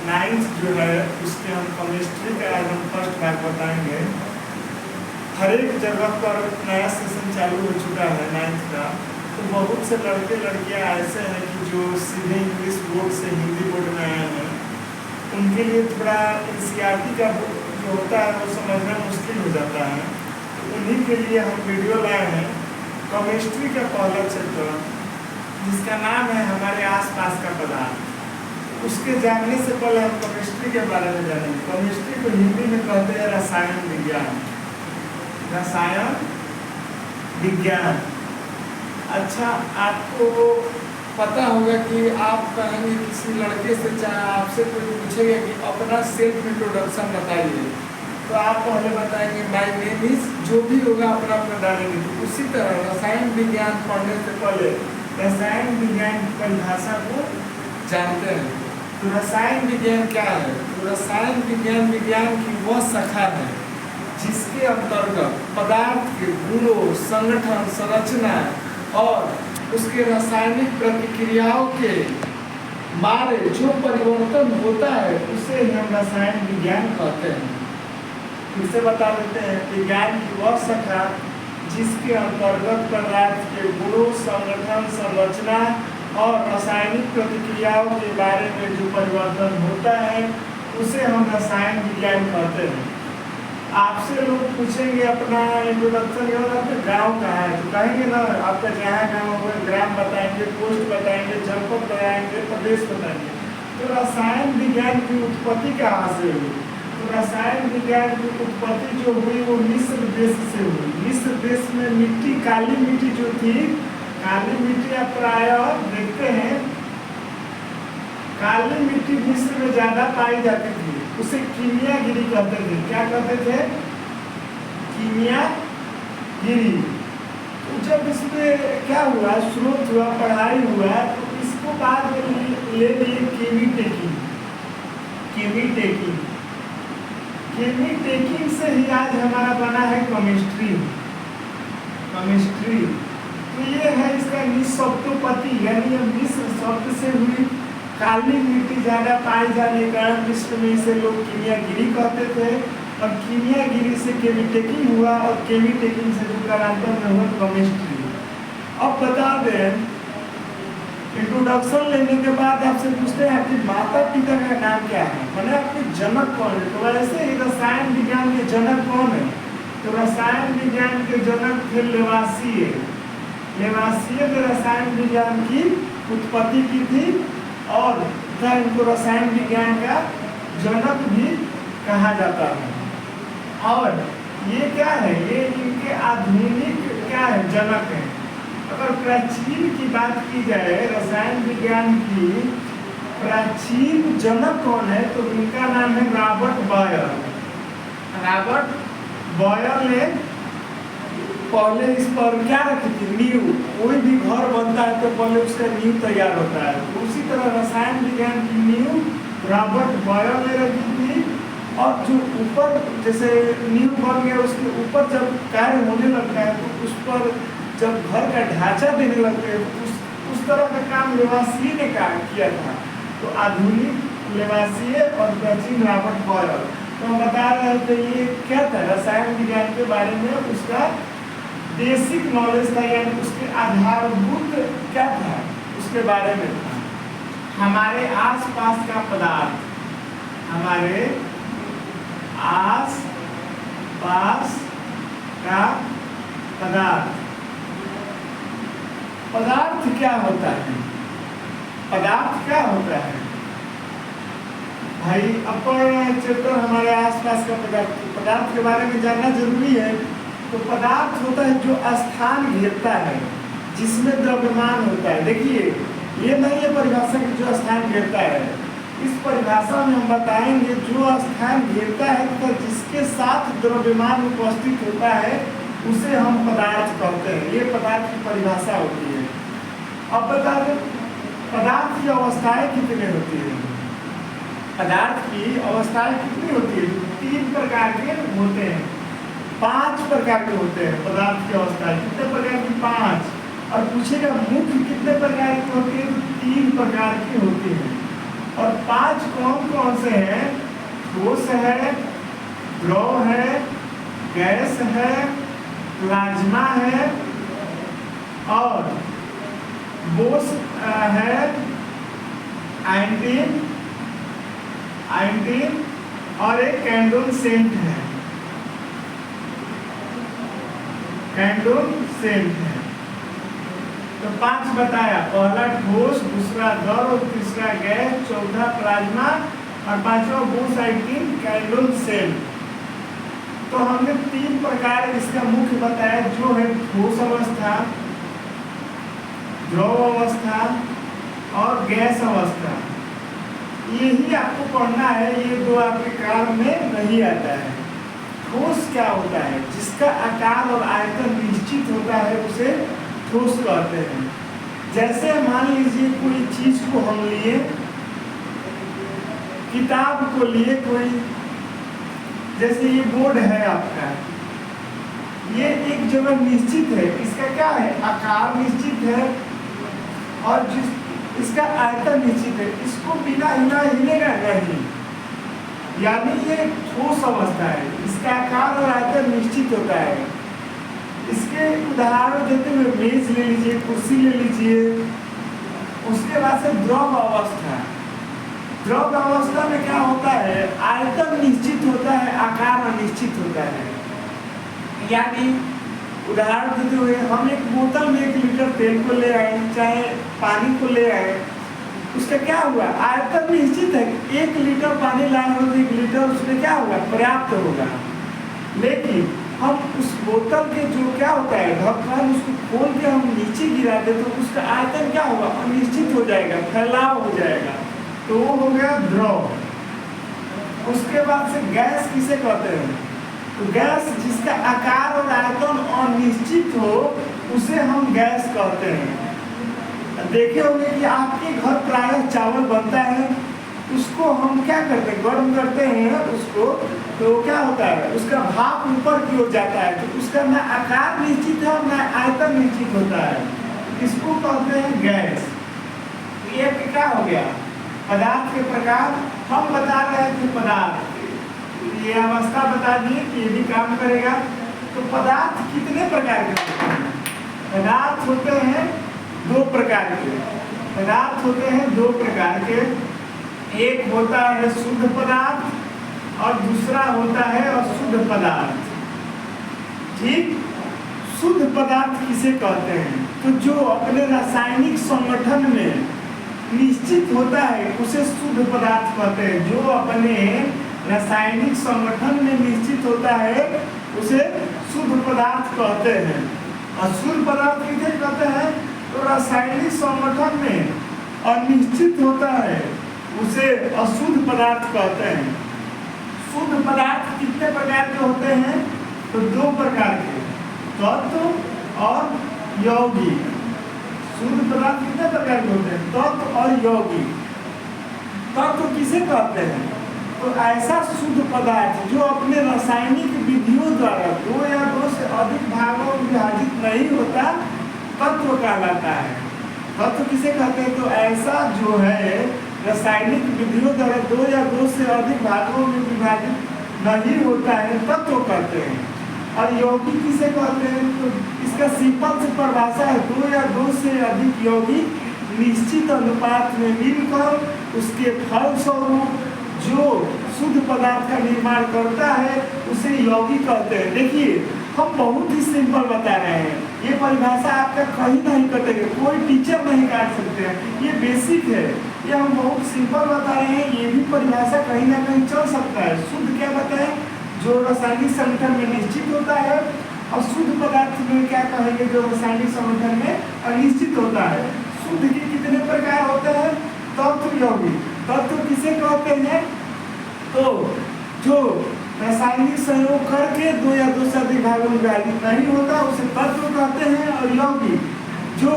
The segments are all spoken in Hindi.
नाइन्थ जो है उसके हम केमिस्ट्री का आज हम फर्स्ट भाग बताएंगे। हर एक जगह पर नया सेशन चालू हो चुका है नाइन्थ का, तो बहुत से लड़के लड़कियां ऐसे हैं कि जो सीधे इंग्लिश बोर्ड से हिंदी बोर्ड में आए हैं, उनके लिए थोड़ा एनसीईआरटी का जो होता है वो समझना मुश्किल हो जाता है। तो उन्हीं के लिए हम वीडियो लाए हैं केमिस्ट्री का पहला चैप्टर, जिसका नाम है हमारे आसपास का पदार्थ। उसके जानने से पहले हम केमिस्ट्री के बारे में जानेंगे। केमिस्ट्री को हिंदी में कहते हैं रसायन विज्ञान। रसायन विज्ञान। अच्छा, आपको पता होगा कि आप कहेंगे किसी लड़के से, चाहे आपसे कोई पूछेगा कि अपना सेल्फ इंट्रोडक्शन बताइए, तो आप पहले बताएंगे माय नेम इज, जो भी होगा अपना अपना डालेंगे। तो उसी तरह रसायन विज्ञान पढ़ने से पहले रसायन विज्ञान की परिभाषा को जानते हैं। तो रसायन विज्ञान क्या है? तो रसायन विज्ञान विज्ञान की वह शाखा है जिसके अंतर्गत पदार्थ के गुणों, संगठन, संरचना और उसके रासायनिक प्रतिक्रियाओं के मारे जो परिवर्तन होता है उसे हम रसायन विज्ञान कहते हैं। इसे बता देते हैं, विज्ञान की वह शाखा जिसके अंतर्गत पदार्थ के गुणों, संगठन, संरचना और रासायनिक प्रतिक्रियाओं के बारे में जो परिवर्तन होता है उसे हम रसायन विज्ञान कहते हैं। आपसे लोग पूछेंगे अपना इंट्रोडक्शन, आपका गांव कहाँ है, तो कहेंगे ना आपका जहाँ गांव हो ग्राम बताएंगे, पोस्ट बताएंगे, जनपद बताएंगे, प्रदेश बताएंगे। तो रसायन विज्ञान की उत्पत्ति कहाँ से हुई? तो रसायन विज्ञान की उत्पत्ति जो हुई वो मिस्र देश से हुई। मिस्र देश में मिट्टी, काली मिट्टी जो थी, काली मिट्टी आप प्रायः देखते हैं, काली मिट्टी मिस्र में ज्यादा पाई जाती थी, उसे कीमियागिरी कहते थे। क्या कहते थे? कीमियागिरी। तो जब इसमें क्या हुआ, स्रोत हुआ, पढ़ाई हुआ, तो इसको बाद में ले लिए केमी टेकिंग। केमी टेकिंग से ही आज हमारा बना है केमिस्ट्री। तो ये है इसका निशब्दोपति, यानी मिस्र शब्द से हुई। काली मिट्टी ज्यादा पाई जाने के कारण मिस्र में इसे लोग कीमियागिरी कहते थे, और कीमियागिरी से केमी टेकिंग हुआ, और केमी टेकिंग से जो कालांतर में हुआ केमिस्ट्री। अब बता दें, इंट्रोडक्शन लेने के बाद आपसे पूछते हैं आपके माता पिता का नाम क्या है, मैंने आपके जनक कौन है। तो वैसे ही रसायन विज्ञान के जनक कौन है? तो रसायन विज्ञान के जनक थे लेवासिए ने रसायन विज्ञान की उत्पत्ति की थी, और इनको रसायन विज्ञान का जनक भी कहा जाता है। और ये क्या है? ये इनके आधुनिक क्या है? जनक है। अगर प्राचीन की बात की जाए रसायन विज्ञान की, प्राचीन जनक कौन है? तो इनका नाम है रॉबर्ट बॉयल ने पहले इस पर क्या रखी थी? नींव। कोई भी घर बनता है तो पहले उसका नींव तैयार होता है, तो उसी तरह रसायन विज्ञान की नींव रॉबर्ट बॉयल ने रखी थी। और जो ऊपर जैसे नींव बन गया, उसके ऊपर जब कार्य होने लगता है तो उस पर जब घर का ढांचा देने लगते हैं तो उस तरह का काम लेवासिए ने किया था। तो आधुनिक लेवासिए और प्राचीन रॉबर्ट बॉयल। तो हम बता रहे थे ये क्या था? रसायन विज्ञान के बारे में उसका बेसिक नॉलेज था, यानी उसके आधारभूत क्या था उसके बारे में था। हमारे आसपास का पदार्थ, हमारे आस पास का पदार्थ। पदार्थ क्या होता है? पदार्थ क्या होता है भाई? अपन चैप्टर हमारे आसपास का पदार्थ के बारे में जानना जरूरी है। तो पदार्थ होता है जो स्थान घेरता है, जिसमें द्रव्यमान होता है। देखिए, ये नहीं है परिभाषा कि जो स्थान घेरता है। इस परिभाषा में हम बताएंगे जो स्थान घेरता है तो जिसके साथ द्रव्यमान उपस्थित होता है उसे हम पदार्थ कहते हैं। ये पदार्थ की परिभाषा होती है। अब बता दें, पदार्थ की अवस्थाएं कितनी होती है? पदार्थ की अवस्थाएं कितनी होती है? 3 प्रकार के होते हैं, 5 प्रकार के होते हैं पदार्थ की अवस्थाएं। कितने प्रकार की? 5। और पूछेगा मुख्य कितने प्रकार की होती है? 3 प्रकार की होती है। और 5 कौन कौन से हैं? ठोस है, द्रव है, गैस है, प्लाज्मा है और बोस है, आयोडीन और एक कैंडोसेंट है। तो 5 बताया, पहला ठोस, दूसरा द्रव, तीसरा गैस, चौथा प्लाज्मा और 5वां बोस आयोडीन कैंडोसेंट। तो हमने 3 प्रकार इसका मुख्य बताया, जो है ठोस अवस्था, द्रव अवस्था और गैस अवस्था। यही आपको पढ़ना है, ये 2 आपके काम में नहीं आता है। ठोस क्या होता है? जिसका आकार और आयतन निश्चित होता है उसे ठोस कहते हैं। जैसे मान लीजिए कोई चीज को हम लिए, किताब को लिए कोई, जैसे ये बोर्ड है आपका, ये एक जगह निश्चित है, इसका क्या है? आकार निश्चित है और इसका आयतन निश्चित है, इसको बिना हिला हिलेगा नहीं, यानी ये ठोस अवस्था है। इसका आकार और आयतन निश्चित होता है। इसके उदाहरण देते हुए मेज ले लीजिए, कुर्सी ले लीजिए। उसके बाद से द्रव अवस्था। द्रव अवस्था में क्या होता है? आयतन निश्चित होता है, आकार अनिश्चित होता है। यानी उदाहरण देते हुए हम एक बोतल में 1 लीटर तेल को ले आए, चाहे पानी को ले आए, उसका क्या हुआ? आयतन निश्चित है। 1 लीटर पानी लाए हो तो 1 लीटर उसमें क्या होगा? पर्याप्त होगा। लेकिन हम उस बोतल के जो क्या होता है ढक्कन, उसको खोल के हम नीचे गिरा दे तो उसका आयतन क्या होगा? अनिश्चित हो जाएगा, फैलाव हो जाएगा। तो वो हो गया द्रव। उसके बाद से गैस किसे कहते हैं? तो गैस जिसका आकार और आयतन अनिश्चित हो उसे हम गैस कहते हैं। देखे होंगे कि आपके घर प्रायः चावल बनता है, उसको हम क्या करते हैं? गर्म करते हैं उसको, तो क्या होता है? उसका भाप ऊपर की ओर जाता है, तो उसका ना आकार निश्चित है और ना आयतन निश्चित होता है। इसको कहते हैं गैस। ये क्या हो गया? पदार्थ के प्रकार। हम बता रहे थे पदार्थ, ये अवस्था बता दिए कि ये भी काम करेगा। तो पदार्थ कितने प्रकार के होते हैं? पदार्थ होते हैं 2 प्रकार के। पदार्थ होते हैं 2 प्रकार के। एक होता है शुद्ध पदार्थ और दूसरा होता है अशुद्ध पदार्थ। ठीक? शुद्ध पदार्थ किसे कहते हैं? तो जो अपने रासायनिक संगठन में निश्चित होता है उसे शुद्ध पदार्थ कहते हैं। जो अपने रासायनिक संगठन में निश्चित होता है उसे शुद्ध पदार्थ कहते हैं। अशुद्ध पदार्थ किसे कहते हैं? तो रासायनिक संगठन में अनिश्चित होता है उसे अशुद्ध पदार्थ कहते हैं। शुद्ध पदार्थ कितने प्रकार के होते हैं? तो 2 प्रकार के, तत्व और यौगिक। शुद्ध पदार्थ कितने प्रकार के होते हैं? तत्व और यौगिक। तत्व किसे कहते हैं? तो ऐसा शुद्ध पदार्थ जो अपने रासायनिक विधियों द्वारा 2 या 2 से अधिक भागों में विभाजित नहीं होता, तत्व कहलाता है। तत्व किसे कहते हैं? तो ऐसा जो है रासायनिक विधियों द्वारा 2 या 2 से अधिक भागों में विभाजित नहीं होता है, तत्व कहते हैं। और यौगिक किसे कहते हैं? तो इसका सिंपल से परिभाषा है 2 या 2 से अधिक यौगिक निश्चित अनुपात में मिलकर उसके फलस्वरूप जो शुद्ध पदार्थ का निर्माण करता है उसे यौगिक कहते हैं। देखिए हम बहुत ही सिंपल बता रहे हैं, ये परिभाषा आपका कहीं नहीं कटेगा, कोई टीचर नहीं काट सकते हैं, ये बेसिक है, ये हम बहुत सिंपल बता रहे हैं। ये भी परिभाषा कहीं ना कहीं चल सकता है। शुद्ध क्या बताएं? जो रासायनिक संगठन में निश्चित होता है, और शुद्ध पदार्थ में क्या कहेंगे? जो रासायनिक संगठन में अनिश्चित होता है। शुद्ध के कितने प्रकार होते हैं? तत्व, यौगिक। तत्व किसे कहते हैं? तो जो रासायनिक संयोग करके 2 या 2 से अधिक भागों में विभाजित नहीं होता उसे तत्व कहते हैं। और यौगिक जो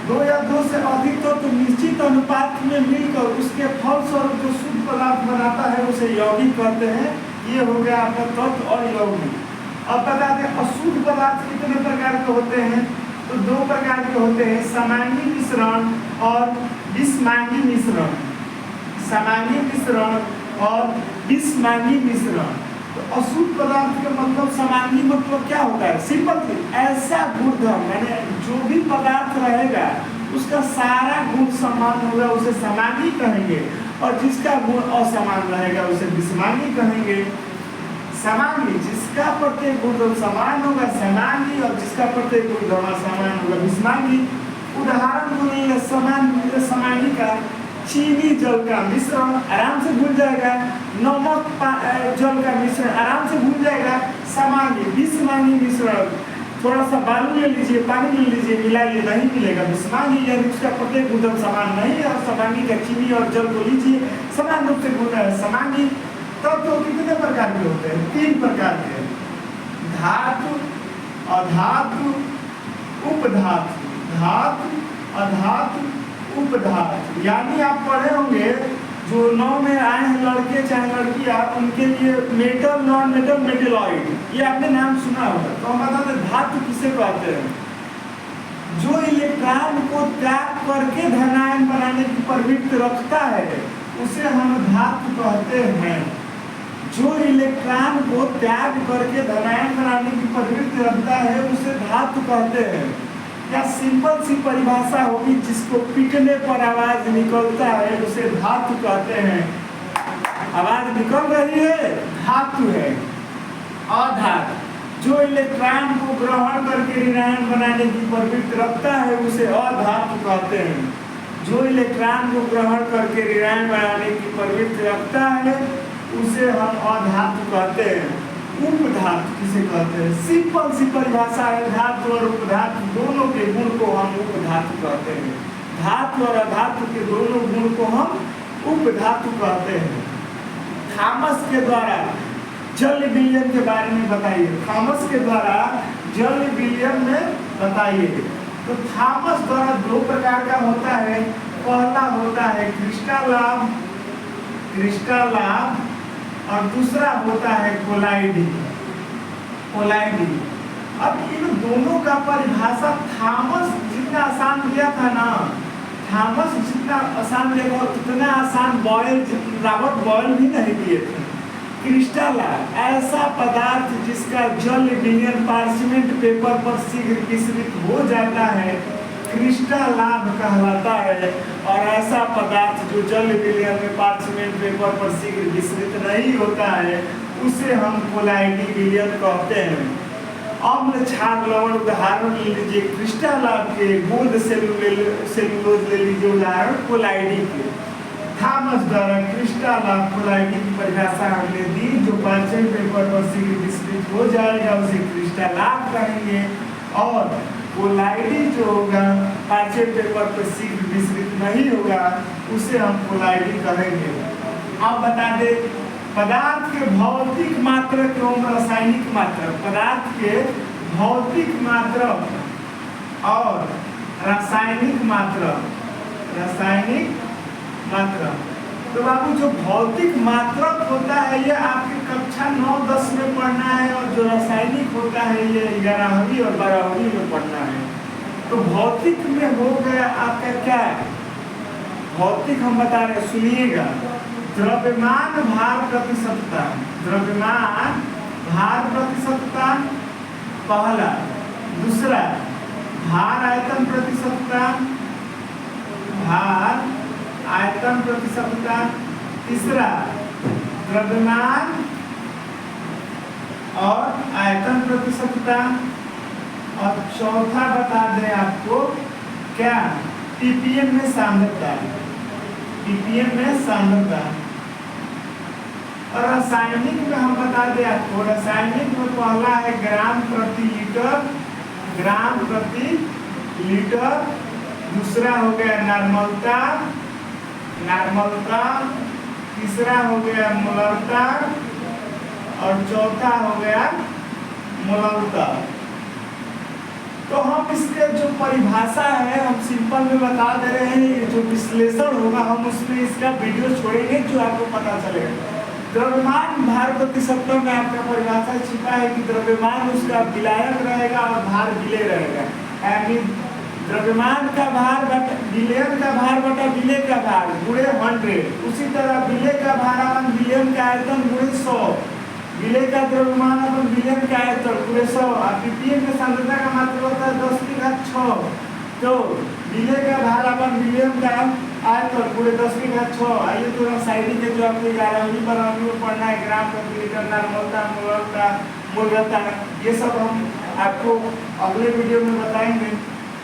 2 या 2 से अधिक तत्व निश्चित अनुपात में मिलकर उसके फलस्वरूप जो शुद्ध पदार्थ बनाता है उसे यौगिक कहते हैं। ये हो गया आपका तत्व और यौगिक। अब बता दें अशुद्ध पदार्थ कितने प्रकार के होते हैं? तो 2 प्रकार के होते हैं, समांगी मिश्रण और विषमांगी मिश्रण। समांगी मिश्रण और विषमांगी मिश्रण। तो अशुद्ध पदार्थ का मतलब समांगी मतलब क्या होता है? सिंपल, ऐसा गुणधर्म माने जो भी पदार्थ रहेगा उसका सारा गुण समान होगा उसे समांगी कहेंगे, और जिसका गुण असमान रहेगा उसे विषमांगी कहेंगे। समांगी जिसका प्रत्येक गुणधर्म समान होगा समांगी, और जिसका प्रत्येक गुणधर्म असमान होगा विषमांगी। उदाहरण को लिए समांगी का चीनी जल का मिश्रण आराम से घुल जाएगा, नमक जल का मिश्रण आराम से घुल जाएगा। समांगी विषमांगी मिश्रण थोड़ा सा बालू ले लीजिए, पानी ले लीजिए, मिलाइए, नहीं मिलेगा विषमांगी, यानी उसका प्रत्येक गुणधर्म समान नहीं है। और समांगी का चीनी और जल को लीजिए, समान रूप से घुल रहा है समांगी। तब तो कितने प्रकार के होते हैं? 3 प्रकार के, धातु, अधातु, उपधातु। धातु, अधातु, उपधातु। यानी आप पढ़े होंगे जो 9 में आए हैं लड़के चाहे लड़कियां, उनके लिए मेटल, नॉन मेटल, मेटेलॉइड, ये आपने नाम सुना होगा। तो हम बता दें धातु किसे कहते हैं? जो इलेक्ट्रॉन को त्याग करके धनायन बनाने की प्रवृत्ति रखता है उसे हम धातु कहते हैं। जो इलेक्ट्रॉन को त्याग करके धनायन बनाने की प्रवृत्ति रखता है उसे धातु कहते हैं। या सिंपल सी परिभाषा होगी, जिसको पीटने पर आवाज निकलता है उसे धातु कहते हैं। आवाज निकल रही है, धातु है। अधातु जो इलेक्ट्रॉन को ग्रहण करके ऋणायन बनाने की प्रवृत्ति रखता है उसे अधातु कहते हैं। जो इलेक्ट्रॉन को ग्रहण करके ऋणायन बनाने की प्रवृत्ति रखता है उसे हम अधातु कहते हैं। उपधातु किसे कहते हैं? सिंपल सी परिभाषा है, धातु और उपधातु दोनों के गुण को हम उपधातु कहते हैं। धातु और अधातु के दोनों गुण को हम उपधातु कहते हैं। थॉमस के द्वारा जल विलयन के बारे में बताइए। थॉमस के द्वारा जल विलयन में बताइए। तो थॉमस द्वारा 2 प्रकार का होता है। पहला होता है क्रिस्टल लाभ, और दूसरा होता है कोलाइडी। अब इन दोनों का परिभाषा थॉमस जितना आसान दिया था ना, थॉमस जितना आसान दिया था उतना आसान रॉबर्ट बॉयल भी नहीं दिए थे। क्रिस्टल ऐसा पदार्थ जिसका जल विलयन पार्चमेंट पेपर पर शीघ्र विस्मित हो जाता है क्रिस्टल लाभ कहलाता है। और ऐसा पदार्थ जो जल विलयन में पार्चमेंट पेपर पर शीघ्र विस्मित नहीं होता है उसे हम कोलाइडी विलयन कहते हैं। अम्ल क्षार लवण उदाहरण ले लीजिए क्रिस्टल लाभ के, गोद सेलुलोज ले लीजिए उदाहरण कोलाइडी के। थॉमस द्वारा क्रिस्टल लाभ कोलाइडी की परिभाषा हमने दी। जो पार्चमेंट पेपर पर शीघ्र विस्मित हो जाएगा उसे क्रिस्टल लाभ कहेंगे, और कोलाइडी जो होगा पार्चमेंट पेपर पर शीघ्र विस्मित नहीं होगा उसे हम कोलाइडी कहेंगे। अब बता दें पदार्थ के भौतिक मात्रक एवं रासायनिक मात्रक। पदार्थ के भौतिक मात्रक और रासायनिक मात्रक। तो बाबू जो भौतिक मात्रक होता है ये आपकी कक्षा 9-10 में पढ़ना है, और जो रासायनिक होता है ये 11वीं और 12वीं में पढ़ना है। तो भौतिक में हो गया आपका क्या? भौतिक हम बता रहे, सुनिएगा। द्रव्यमान भार प्रतिशतता। द्रव्यमान भार प्रतिशतता पहला। दूसरा भार आयतन प्रतिशतता, भार आयतन प्रतिशतता। तीसरा द्रव्यमान और आयतन प्रतिशतता। और चौथा बता दें आपको क्या? ppm में सांद्रता। ppm में सांद्रता। और रासायनिक में हम बता दें आपको, रासायनिक में पहला है ग्राम प्रति लीटर। ग्राम प्रति लीटर। दूसरा हो गया नॉर्मलता। तीसरा हो गया मोलरता, और चौथा हो गया मोलरता। तो हम इसके जो परिभाषा है हम सिंपल में बता दे रहे हैं। ये जो विश्लेषण होगा हम उसमें इसका वीडियो छोड़ेंगे जो आपको पता चलेगा। द्रव्यमान भार प्रतिशतता में आपका परिभाषा छिपा है कि द्रव्यमान उसका विलायक रहेगा और भार विलेय रहेगा। यानी द्रव्यमान का भार बटा विलयन का भार बटा विलय का भार गुणे 100। उसी तरह विलय का भार अपन विलयन का आयतन गुणे 100, विलय का द्रव्यमान अपन विलयन का आयतन गुणे 100। और पीपीएम की सांद्रता का मात्रा होता है 10⁶। तो विलय का भार अपन विलयन का आयतन गुणे 10⁶। आइए तो साइड के जो आपको 11वीं 12वीं में पढ़ना है, ग्राम प्रति लीटर, नॉर्मलता, मोलता, मूलता, ये सब हम आपको अगले वीडियो में बताएंगे।